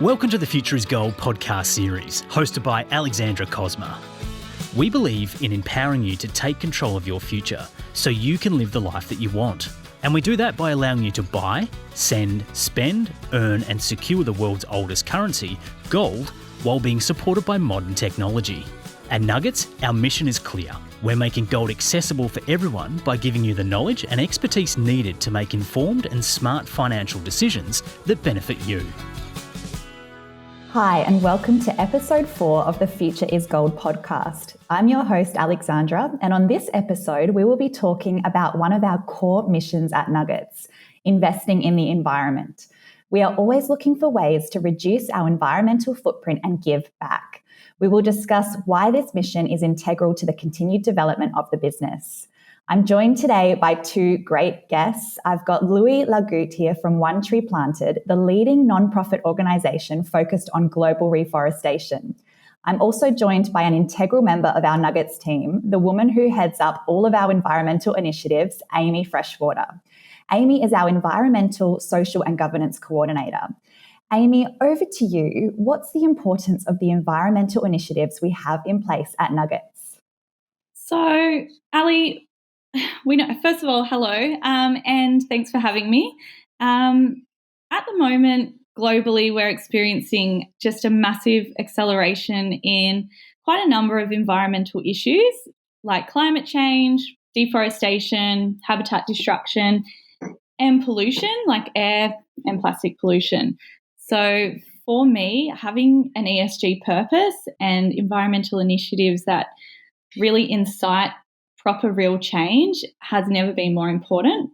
Welcome to the Future is Gold podcast series, hosted by Alexandra. We believe in empowering you to take control of your future so you can live the life that you want. And we do that by allowing you to buy, send, spend, earn and secure the world's oldest currency, gold, while being supported by modern technology. At Nauggets, our mission is clear. We're making gold accessible for everyone by giving you the knowledge and expertise needed to make informed and smart financial decisions that benefit you. Hi, and welcome to episode 4 of the Future is Gold podcast. I'm your host, Alexandra, and on this episode, we will be talking about one of our core missions at Nauggets, investing in the environment. We are always looking for ways to reduce our environmental footprint and give back. We will discuss why this mission is integral to the continued development of the business. I'm joined today by two great guests. I've got Louis Lagoutte here from One Tree Planted, the leading nonprofit organisation focused on global reforestation. I'm also joined by an integral member of our Nauggets team, the woman who heads up all of our environmental initiatives, Amy Freshwater. Amy is our environmental, social and governance coordinator. Amy, over to you. What's the importance of the environmental initiatives we have in place at Nauggets? So, Ali, first of all, hello, and thanks for having me. At the moment, globally, we're experiencing just a massive acceleration in quite a number of environmental issues like climate change, deforestation, habitat destruction, and pollution like air and plastic pollution. So for me, having an ESG purpose and environmental initiatives that really incite proper real change has never been more important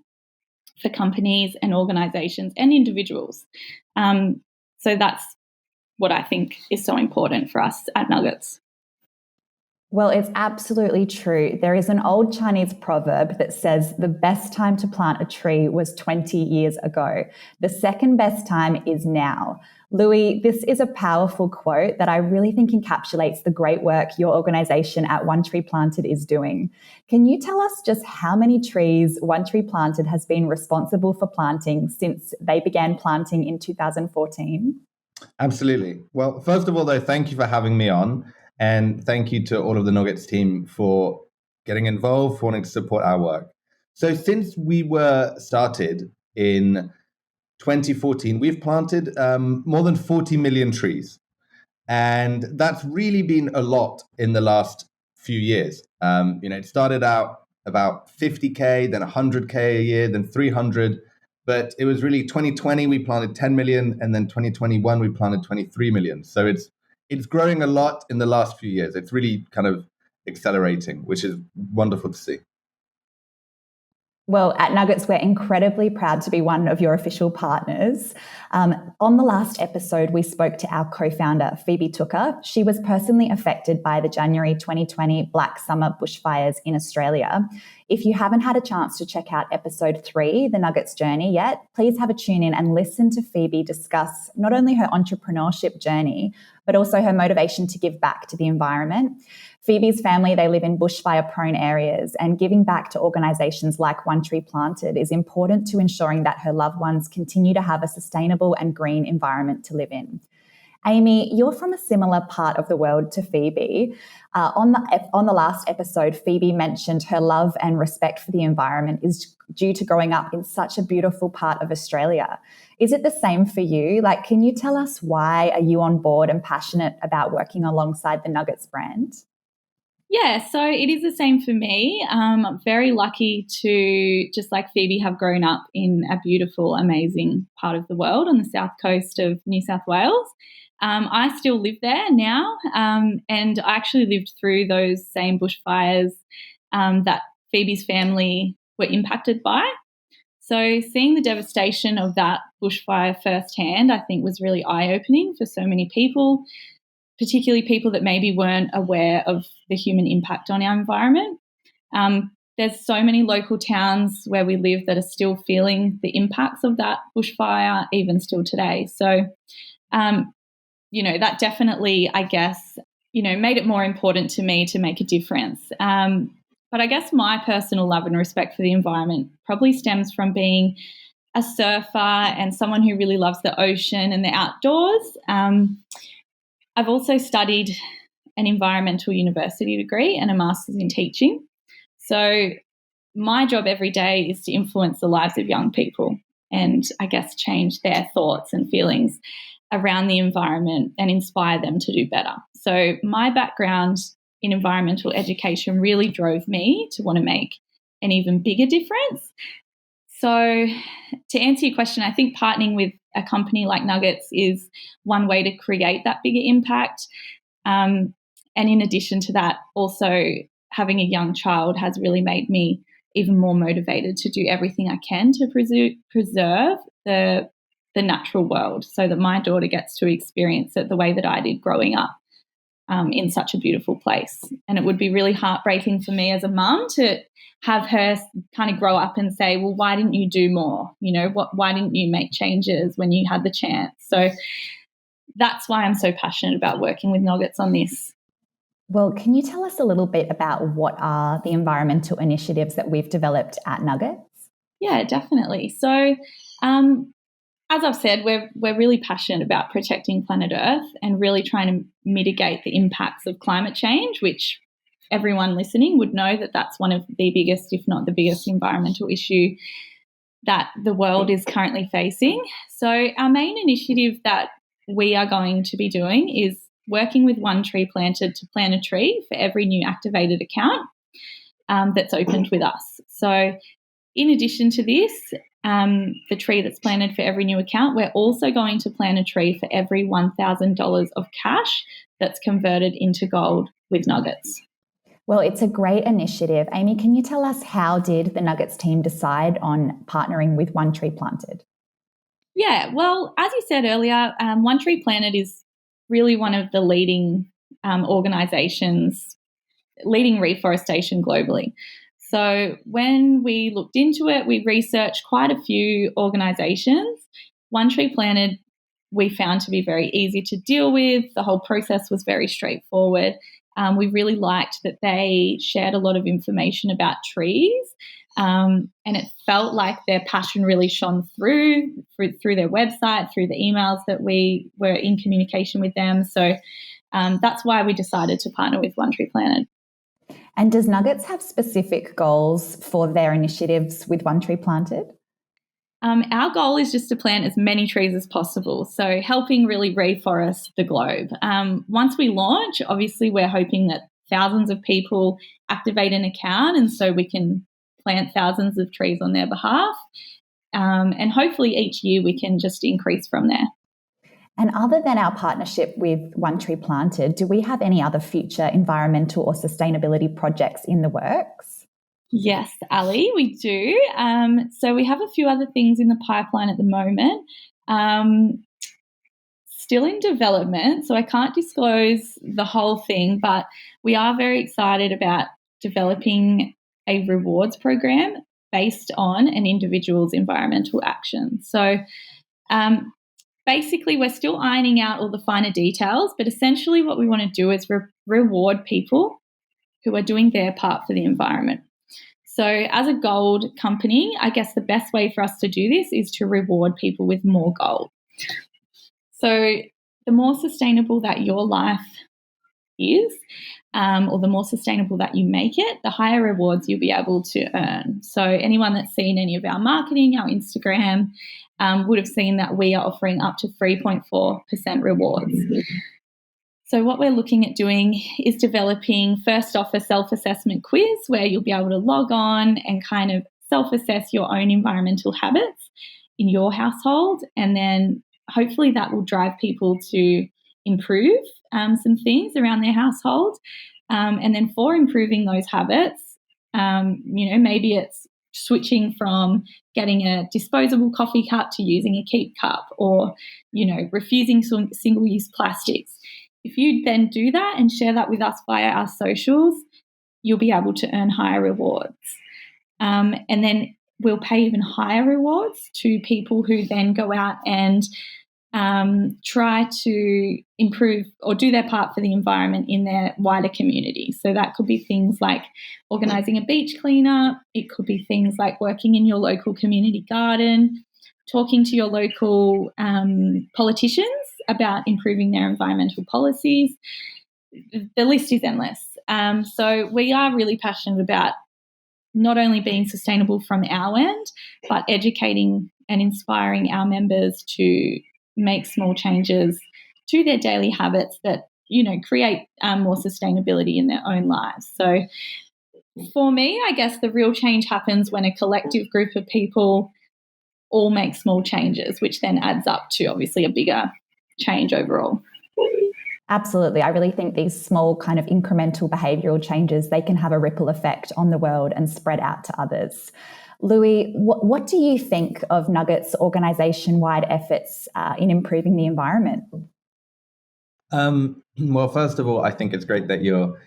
for companies and organisations and individuals. So that's what I think is so important for us at Nauggets. Well, it's absolutely true. There is an old Chinese proverb that says the best time to plant a tree was 20 years ago. The second best time is now. Louis, this is a powerful quote that I really think encapsulates the great work your organisation at One Tree Planted is doing. Can you tell us just how many trees One Tree Planted has been responsible for planting since they began planting in 2014? Absolutely. Well, first of all, though, thank you for having me on. And thank you to all of the Nauggets team for getting involved, for wanting to support our work. So since we were started in 2014, we've planted more than 40 million trees. And that's really been a lot in the last few years. It started out about 50K, then 100K a year, then 300. But it was really 2020, we planted 10 million. And then 2021, we planted 23 million. So it's growing a lot in the last few years. It's really kind of accelerating, which is wonderful to see. Well, at Nauggets, we're incredibly proud to be one of your official partners. On the last episode, we spoke to our co-founder, Phoebe Tooker. She was personally affected by the January 2020 Black Summer bushfires in Australia. If you haven't had a chance to check out episode 3, The Nauggets Journey, yet, please have a tune in and listen to Phoebe discuss not only her entrepreneurship journey, but also her motivation to give back to the environment. Phoebe's family, they live in bushfire-prone areas, and giving back to organisations like One Tree Planted is important to ensuring that her loved ones continue to have a sustainable and green environment to live in. Amy, you're from a similar part of the world to Phoebe. On the last episode, Phoebe mentioned her love and respect for the environment is due to growing up in such a beautiful part of Australia. Is it the same for you? Can you tell us why are you on board and passionate about working alongside the Nauggets brand? Yeah, so it is the same for me. I'm very lucky to, just like Phoebe, have grown up in a beautiful, amazing part of the world on the south coast of New South Wales. I still live there now, and I actually lived through those same bushfires that Phoebe's family were impacted by. So seeing the devastation of that bushfire firsthand, I think, was really eye-opening for so many people, particularly people that maybe weren't aware of the human impact on our environment. There's so many local towns where we live that are still feeling the impacts of that bushfire, even still today. So, that definitely, I guess, made it more important to me to make a difference. But I guess my personal love and respect for the environment probably stems from being a surfer and someone who really loves the ocean and the outdoors. I've also studied an environmental university degree and a master's in teaching. So my job every day is to influence the lives of young people and I guess change their thoughts and feelings around the environment and inspire them to do better. So my background in environmental education really drove me to want to make an even bigger difference. So to answer your question, I think partnering with a company like Nauggets is one way to create that bigger impact. And in addition to that, also having a young child has really made me even more motivated to do everything I can to preserve the natural world so that my daughter gets to experience it the way that I did growing up in such a beautiful place. And it would be really heartbreaking for me as a mum to have her kind of grow up and say, well, why didn't you do more? You know, why didn't you make changes when you had the chance? So that's why I'm so passionate about working with Nauggets on this. Well, can you tell us a little bit about what are the environmental initiatives that we've developed at Nauggets? Yeah, definitely. So as I've said, we're really passionate about protecting planet Earth and really trying to mitigate the impacts of climate change, which everyone listening would know that that's one of the biggest, if not the biggest, environmental issue that the world is currently facing. So our main initiative that we are going to be doing is working with One Tree Planted to plant a tree for every new activated account that's opened with us. So in addition to this, the tree that's planted for every new account, we're also going to plant a tree for every $1,000 of cash that's converted into gold with Nauggets. Well, it's a great initiative. Amy, can you tell us how did the Nauggets team decide on partnering with One Tree Planted? Yeah, well, as you said earlier, One Tree Planted is really one of the leading organisations, leading reforestation globally. So when we looked into it, we researched quite a few organisations. One Tree Planted we found to be very easy to deal with. The whole process was very straightforward. We really liked that they shared a lot of information about trees, and it felt like their passion really shone through their website, through the emails that we were in communication with them. So that's why we decided to partner with One Tree Planted. And does Nauggets have specific goals for their initiatives with One Tree Planted? Our goal is just to plant as many trees as possible, so helping really reforest the globe. Once we launch, obviously we're hoping that thousands of people activate an account and so we can plant thousands of trees on their behalf. And hopefully each year we can just increase from there. And other than our partnership with One Tree Planted, do we have any other future environmental or sustainability projects in the works? Yes, Ali, we do. So we have a few other things in the pipeline at the moment, still in development, so I can't disclose the whole thing, but we are very excited about developing a rewards program based on an individual's environmental action. So basically, we're still ironing out all the finer details, but essentially what we want to do is reward people who are doing their part for the environment. So as a gold company, I guess the best way for us to do this is to reward people with more gold. So the more sustainable that your life is, or the more sustainable that you make it, the higher rewards you'll be able to earn. So anyone that's seen any of our marketing, our Instagram, would have seen that we are offering up to 3.4% rewards. So what we're looking at doing is developing first off a self-assessment quiz where you'll be able to log on and kind of self-assess your own environmental habits in your household, and then hopefully that will drive people to improve some things around their household. And then for improving those habits, maybe it's switching from getting a disposable coffee cup to using a keep cup, or, refusing single-use plastics. If you then do that and share that with us via our socials, you'll be able to earn higher rewards. And then we'll pay even higher rewards to people who then go out and try to improve or do their part for the environment in their wider community. So that could be things like organising a beach cleanup. It could be things like working in your local community garden, talking to your local politicians about improving their environmental policies. The list is endless. So we are really passionate about not only being sustainable from our end, but educating and inspiring our members to make small changes to their daily habits that, create more sustainability in their own lives. So for me, I guess the real change happens when a collective group of people all make small changes, which then adds up to obviously a bigger change overall. Absolutely. I really think these small kind of incremental behavioural changes, they can have a ripple effect on the world and spread out to others. Louis, what do you think of Nauggets' organisation-wide efforts in improving the environment? Well, first of all, I think it's great that you're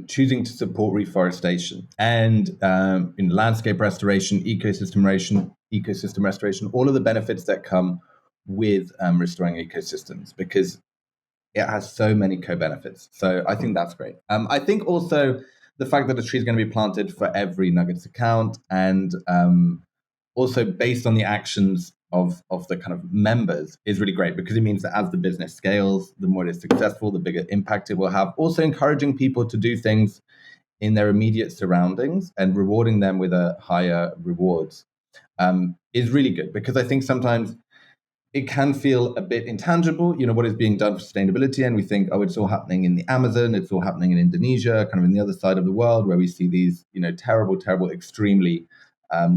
choosing to support reforestation and in landscape restoration, ecosystem restoration, all of the benefits that come with restoring ecosystems, because it has so many co-benefits. So I think that's great. I think also the fact that a tree is going to be planted for every Nauggets account, and also based on the actions of the kind of members, is really great, because it means that as the business scales, the more it is successful, the bigger impact it will have. Also encouraging people to do things in their immediate surroundings and rewarding them with a higher rewards is really good, because I think sometimes it can feel a bit intangible, what is being done for sustainability. And we think, oh, it's all happening in the Amazon, it's all happening in Indonesia, kind of in the other side of the world, where we see these, terrible, extremely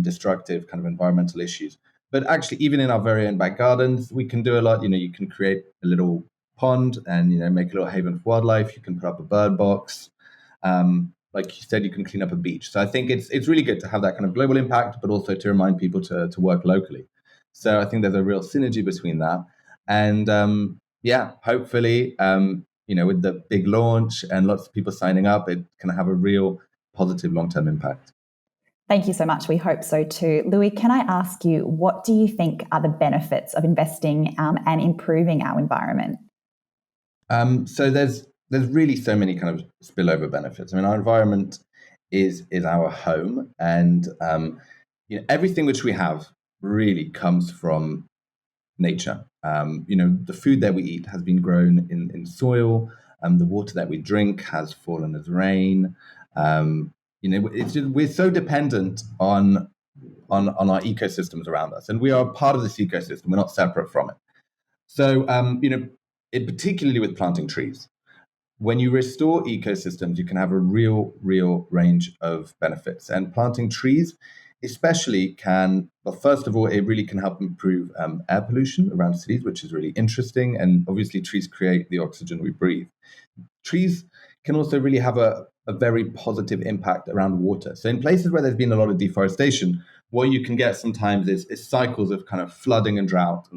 destructive kind of environmental issues. But actually, even in our very own back gardens, we can do a lot. You can create a little pond and, make a little haven for wildlife. You can put up a bird box. Like you said, you can clean up a beach. So I think it's really good to have that kind of global impact, but also to remind people to work locally. So I think there's a real synergy between that. And hopefully, with the big launch and lots of people signing up, it can have a real positive long-term impact. Thank you so much. We hope so too. Louis, can I ask you, what do you think are the benefits of investing and improving our environment? So there's really so many kind of spillover benefits. I mean, our environment is our home, and everything which we have really comes from nature. The food that we eat has been grown in soil. The water that we drink has fallen as rain. We're so dependent on our ecosystems around us, and we are part of this ecosystem. We're not separate from it. So, particularly with planting trees, when you restore ecosystems, you can have a real range of benefits. And planting trees especially first of all, it really can help improve air pollution around cities, which is really interesting. And obviously, trees create the oxygen we breathe. Trees can also really have a very positive impact around water. So in places where there's been a lot of deforestation, what you can get sometimes is cycles of kind of flooding and drought,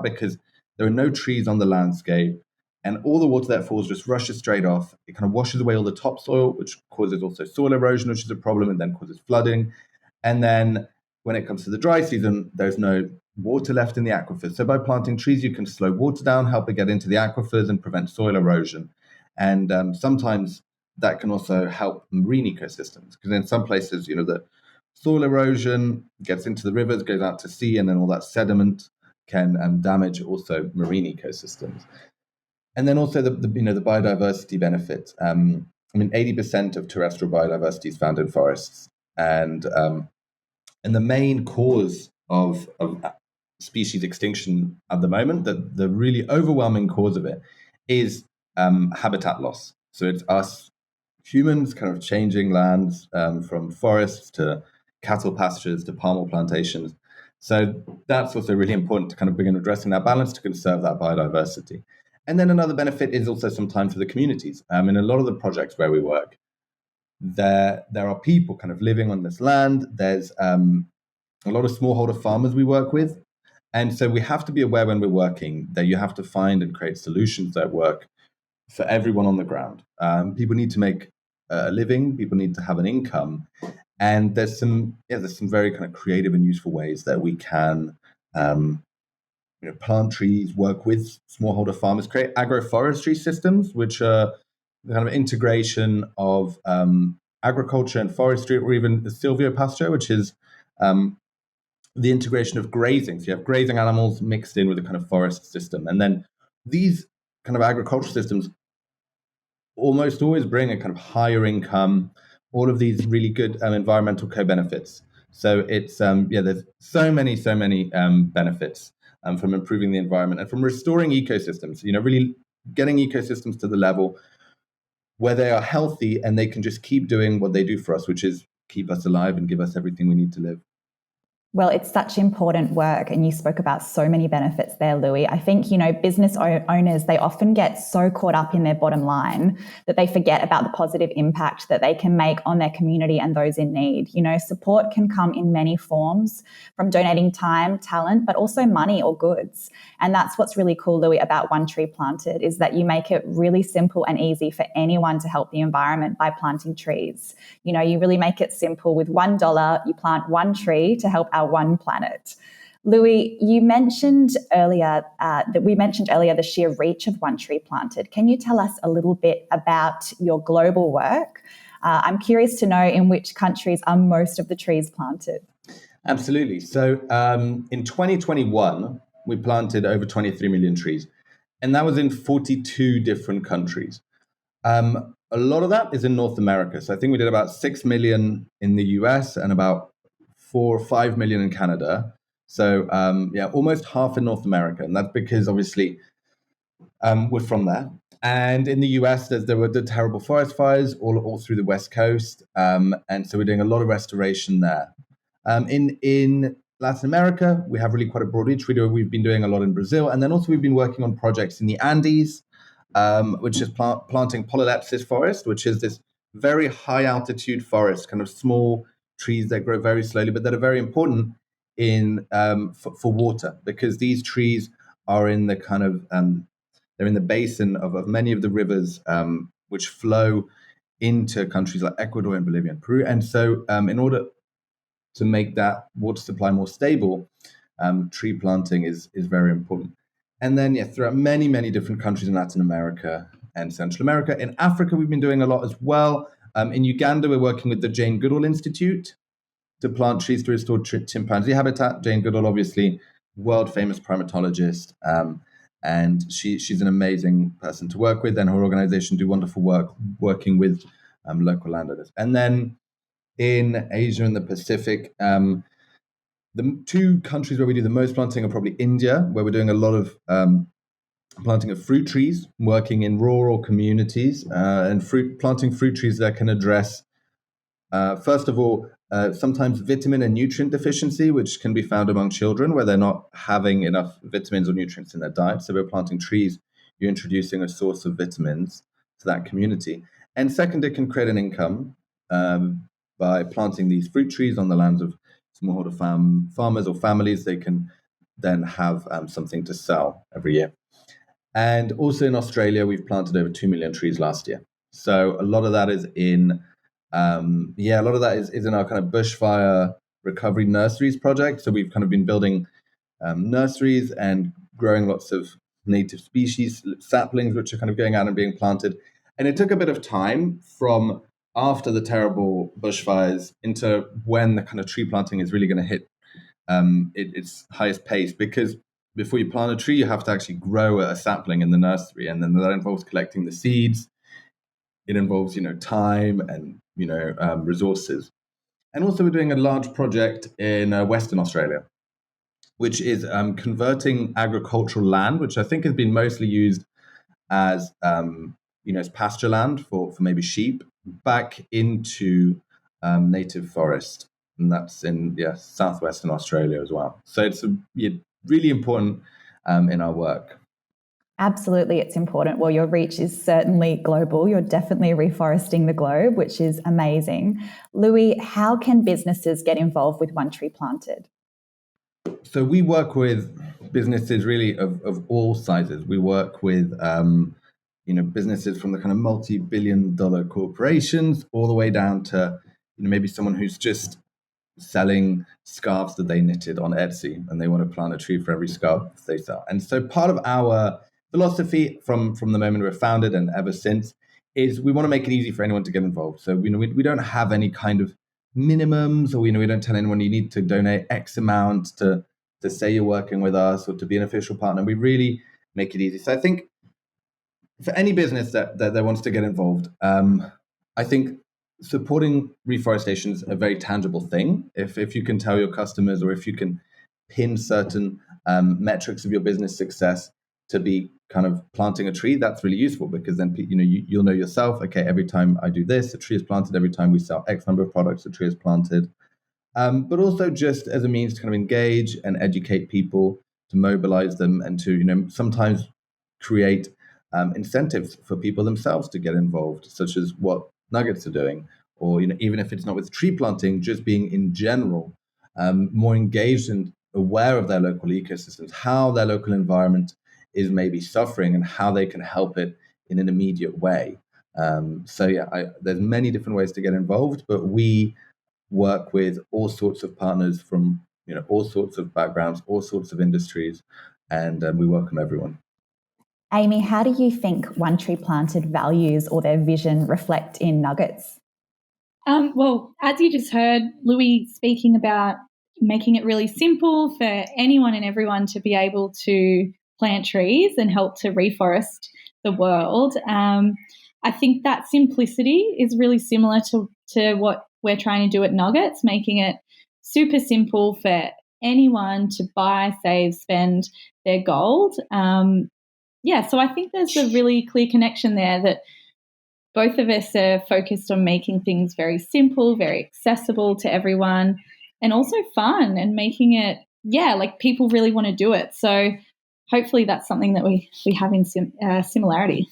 because there are no trees on the landscape. And all the water that falls just rushes straight off. It kind of washes away all the topsoil, which causes also soil erosion, which is a problem, and then causes flooding. And then when it comes to the dry season, there's no water left in the aquifers. So by planting trees, you can slow water down, help it get into the aquifers, and prevent soil erosion. And sometimes that can also help marine ecosystems, because in some places, the soil erosion gets into the rivers, goes out to sea, and then all that sediment can damage also marine ecosystems. And then also the biodiversity benefit. 80% of terrestrial biodiversity is found in forests, and the main cause of species extinction at the moment, the really overwhelming cause of it, is habitat loss. So it's us humans kind of changing lands from forests to cattle pastures to palm oil plantations. So that's also really important to kind of begin addressing that balance to conserve that biodiversity. And then another benefit is also some time for the communities. In a lot of the projects where we work, there are people kind of living on this land. There's a lot of smallholder farmers we work with. And so we have to be aware when we're working that you have to find and create solutions that work for everyone on the ground. People need to make a living. People need to have an income. And there's some very kind of creative and useful ways that we can plant trees, work with smallholder farmers, create agroforestry systems, which are the kind of integration of agriculture and forestry, or even silvopasture, which is the integration of grazing. So you have grazing animals mixed in with a kind of forest system. And then these kind of agricultural systems almost always bring a kind of higher income, all of these really good environmental co-benefits. So it's, there's so many benefits from improving the environment and from restoring ecosystems, really getting ecosystems to the level where they are healthy and they can just keep doing what they do for us, which is keep us alive and give us everything we need to live. Well, it's such important work, and you spoke about so many benefits there, Louis. I think, business owners, they often get so caught up in their bottom line that they forget about the positive impact that they can make on their community and those in need. Support can come in many forms, from donating time, talent, but also money or goods. And that's what's really cool, Louis, about One Tree Planted, is that you make it really simple and easy for anyone to help the environment by planting trees. You really make it simple. With $1, you plant one tree to help our one planet. Louis, you mentioned earlier the sheer reach of One Tree Planted. Can you tell us a little bit about your global work? I'm curious to know, in which countries are most of the trees planted? Absolutely. So in 2021, we planted over 23 million trees, and that was in 42 different countries. A lot of that is in North America. So I think we did about 6 million in the US and about 4 or 5 million in Canada. So almost half in North America. And that's because obviously we're from there. And in the US, there were the terrible forest fires all through the West Coast. And so we're doing a lot of restoration there. In Latin America, we have really quite a broad reach. We've been doing a lot in Brazil. And then also we've been working on projects in the Andes, which is planting polylepsis forest, which is this very high altitude forest, kind of small trees that grow very slowly, but that are very important for water, because these trees are in the kind of they're in the basin of many of the rivers which flow into countries like Ecuador and Bolivia and Peru. And so in order to make that water supply more stable, tree planting is very important. And then throughout many different countries in Latin America and Central America. In Africa, we've been doing a lot as well. In Uganda, we're working with the Jane Goodall Institute to plant trees to restore chimpanzee habitat. Jane Goodall, obviously, world famous primatologist, and she's an amazing person to work with, and her organization do wonderful work working with local landowners. And then in Asia and the Pacific, the two countries where we do the most planting are probably India, where we're doing a lot of planting of fruit trees, working in rural communities, and planting fruit trees that can address, first of all, sometimes vitamin and nutrient deficiency, which can be found among children where they're not having enough vitamins or nutrients in their diet. So we're planting trees, you're introducing a source of vitamins to that community. And second, it can create an income by planting these fruit trees on the lands of smallholder farmers or families. They can then have something to sell every year. And also in Australia, we've planted over 2 million trees last year. So a lot of that is in in our kind of bushfire recovery nurseries project. So we've kind of been building nurseries and growing lots of native species, saplings, which are kind of going out and being planted. And it took a bit of time from after the terrible bushfires into when the kind of tree planting is really going to hit its highest pace, because before you plant a tree, you have to actually grow a sapling in the nursery, and then that involves collecting the seeds. It involves, time and resources. And also, we're doing a large project in Western Australia, which is converting agricultural land, which I think has been mostly used as as pasture land for maybe sheep, back into native forest, and that's in southwestern Australia as well. So it's really important in our work. Absolutely, it's important. Well, your reach is certainly global. You're definitely reforesting the globe, which is amazing. Louis, how can businesses get involved with One Tree Planted? So we work with businesses really of all sizes. We work with businesses from the kind of multi-billion-dollar corporations all the way down to maybe someone who's just selling scarves that they knitted on Etsy, and they want to plant a tree for every scarf they sell. And so part of our philosophy from the moment we were founded and ever since is we want to make it easy for anyone to get involved. So we don't have any kind of minimums, or we don't tell anyone you need to donate X amount to say you're working with us or to be an official partner. We really make it easy. So I think for any business that wants to get involved, I think supporting reforestation is a very tangible thing. If you can tell your customers, or if you can pin certain metrics of your business success to be kind of planting a tree, that's really useful, because then you'll know yourself, okay, every time I do this, a tree is planted. Every time we sell X number of products, a tree is planted. But also just as a means to kind of engage and educate people, to mobilize them, and to sometimes create incentives for people themselves to get involved, such as what Nauggets are doing, or even if it's not with tree planting, just being in general more engaged and aware of their local ecosystems, how their local environment is maybe suffering, and how they can help it in an immediate way. There's many different ways to get involved, but we work with all sorts of partners from all sorts of backgrounds, all sorts of industries, and we welcome everyone. Amy, how do you think One Tree Planted values or their vision reflect in Nauggets? Well, as you just heard Louis speaking about making it really simple for anyone and everyone to be able to plant trees and help to reforest the world, I think that simplicity is really similar to what we're trying to do at Nauggets, making it super simple for anyone to buy, save, spend their gold. So I think there's a really clear connection there, that both of us are focused on making things very simple, very accessible to everyone, and also fun, and making it, like people really want to do it. So hopefully that's something that we have in similarity.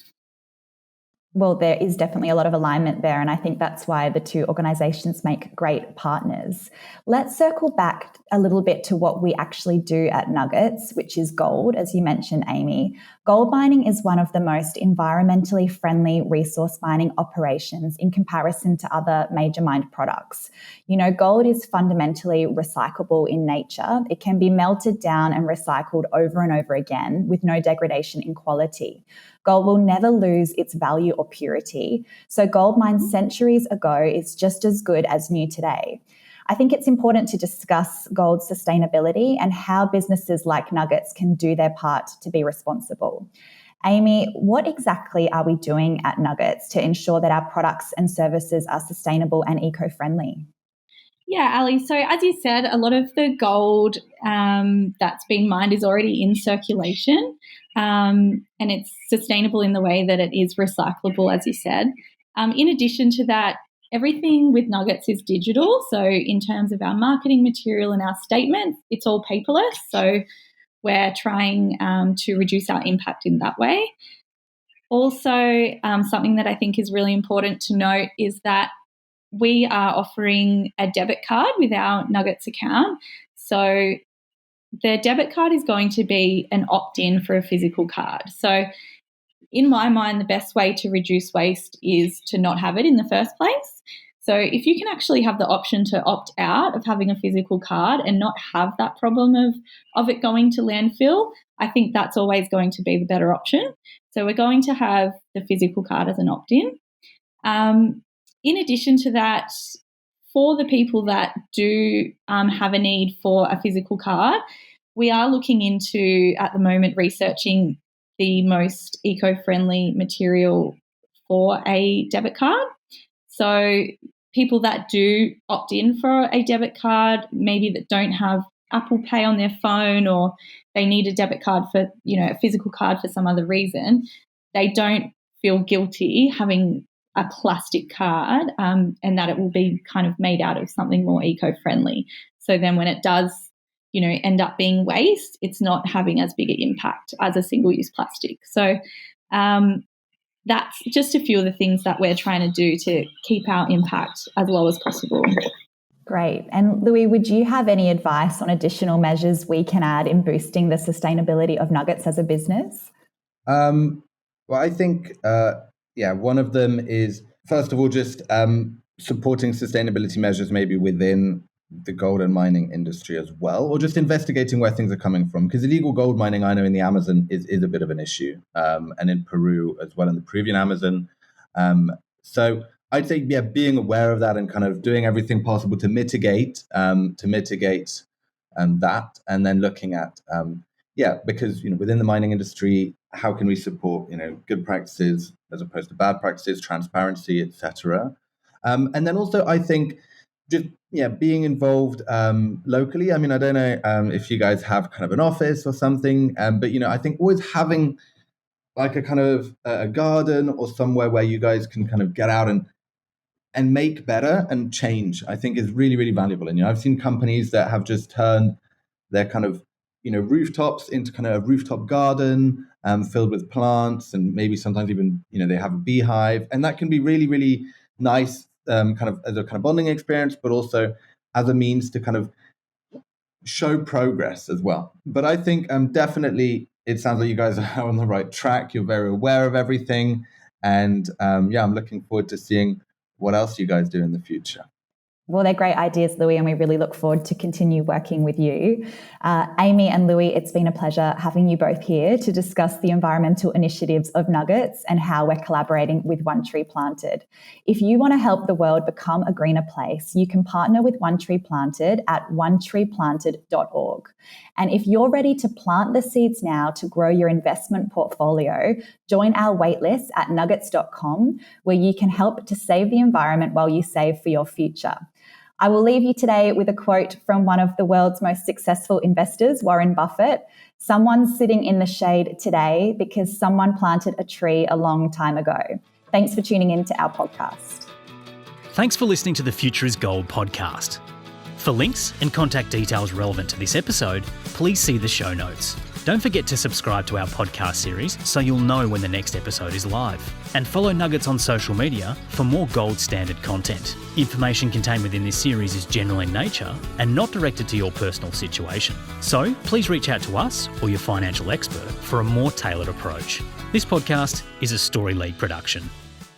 Well, there is definitely a lot of alignment there, and I think that's why the two organisations make great partners. Let's circle back a little bit to what we actually do at Nauggets, which is gold, as you mentioned, Amy. Gold mining is one of the most environmentally friendly resource mining operations in comparison to other major mined products. Gold is fundamentally recyclable in nature. It can be melted down and recycled over and over again with no degradation in quality. Gold will never lose its value or purity. So gold mined centuries ago is just as good as new today. I think it's important to discuss gold's sustainability and how businesses like Nauggets can do their part to be responsible. Amy, what exactly are we doing at Nauggets to ensure that our products and services are sustainable and eco-friendly? Yeah, Ali. So as you said, a lot of the gold that's been mined is already in circulation, and it's sustainable in the way that it is recyclable, as you said. In addition to that, everything with Nauggets is digital. So in terms of our marketing material and our statements, it's all paperless. So we're trying to reduce our impact in that way. Also, something that I think is really important to note is that we are offering a debit card with our Nauggets account. So the debit card is going to be an opt-in for a physical card. So in my mind, the best way to reduce waste is to not have it in the first place. So if you can actually have the option to opt out of having a physical card and not have that problem of it going to landfill, I think that's always going to be the better option. So we're going to have the physical card as an opt-in. In addition to that, for the people that do have a need for a physical card, we are looking into, at the moment, researching the most eco-friendly material for a debit card. So people that do opt in for a debit card, maybe that don't have Apple Pay on their phone, or they need a debit card for, a physical card for some other reason, they don't feel guilty having a plastic card, and that it will be kind of made out of something more eco-friendly. So then when it does, end up being waste, it's not having as big an impact as a single-use plastic. So that's just a few of the things that we're trying to do to keep our impact as low as possible. Great. And Louis, would you have any advice on additional measures we can add in boosting the sustainability of Nauggets as a business? Well, I think, one of them is, first of all, just supporting sustainability measures maybe within the gold and mining industry as well, or just investigating where things are coming from. Because illegal gold mining, I know in the Amazon is a bit of an issue, and in Peru as well, in the Peruvian Amazon. So I'd say, yeah, being aware of that and kind of doing everything possible to mitigate that, and then looking at, because within the mining industry, how can we support good practices as opposed to bad practices, transparency, etc. And then also, I think just being involved locally. I mean, I don't know if you guys have kind of an office or something, but I think always having like a kind of a garden or somewhere where you guys can kind of get out and make better and change, I think is really, really valuable. And I've seen companies that have just turned their kind of rooftops into kind of a rooftop garden filled with plants, and maybe sometimes even they have a beehive, and that can be really, really nice, kind of as a kind of bonding experience, but also as a means to kind of show progress as well. But I think definitely it sounds like you guys are on the right track. You're very aware of everything, and I'm looking forward to seeing what else you guys do in the future. Well, they're great ideas, Louis, and we really look forward to continue working with you. Amy and Louis, it's been a pleasure having you both here to discuss the environmental initiatives of Nauggets and how we're collaborating with One Tree Planted. If you want to help the world become a greener place, you can partner with One Tree Planted at onetreeplanted.org. And if you're ready to plant the seeds now to grow your investment portfolio, join our waitlist at nauggets.com, where you can help to save the environment while you save for your future. I will leave you today with a quote from one of the world's most successful investors, Warren Buffett. Someone's sitting in the shade today because someone planted a tree a long time ago. Thanks for tuning in to our podcast. Thanks for listening to the Future is Gold podcast. For links and contact details relevant to this episode, please see the show notes. Don't forget to subscribe to our podcast series so you'll know when the next episode is live. And follow Nauggets on social media for more gold standard content. Information contained within this series is general in nature and not directed to your personal situation. So please reach out to us or your financial expert for a more tailored approach. This podcast is a Story League production.